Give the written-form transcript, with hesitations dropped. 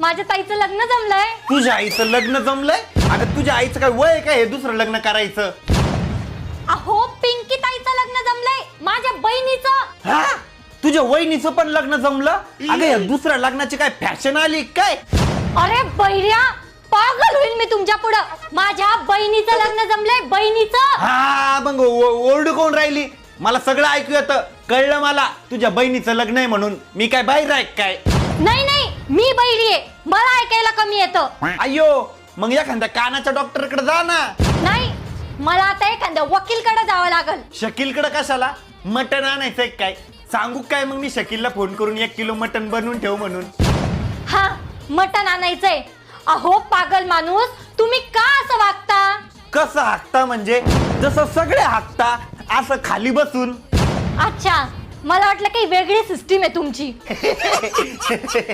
माझ्या ताईचं लग्न जमलंय. तुझ्या आईचं लग्न जमलंय? अगं तुझ्या आईचं काय वय काय हे दुसरं लग्न करायचं? अहो पिंकी ताईचं लग्न जमलंय, माझ्या बहिणीचं. हा? तुझ्या वहिनीचं पण लग्न जमलं? अगं या दुसऱ्या लग्नाची काय फॅशन आली काय? अरे बहिऱ्या, पागल होईल मी तुमच्या पुढं. माझ्या बहिणीचं लग्न जमलंय, बहिणीचं. हा मग ओरडू कोण राहिली? मला सगळं ऐकू येतं, कळलं मला. तुझ्या बहिणीचं लग्न आहे म्हणून मी काय बाहेर आहे काय? नाही नाही, मी बहिरी आहे, मला ऐकायला कमी येतं. अय्यो, मग एखाद्या कानाच्या डॉक्टरकडे जा ना. नाही, मला आता एखाद्या वकीलकडे जावं लागल. शकीलकडे कशाला? मटण आणायचंय काय? सांगू काय मग मी शकीलला फोन करून 1 किलो मटण बनवून ठेव म्हणून. हा, मटण आणायचंय. अहो पागल माणूस, तुम्ही का असं वागता? कसं हाकता म्हणजे? जसं सगळे हाकता, असं खाली बसून. अच्छा, मला वाटलं काही वेगळी सिस्टीम आहे तुमची.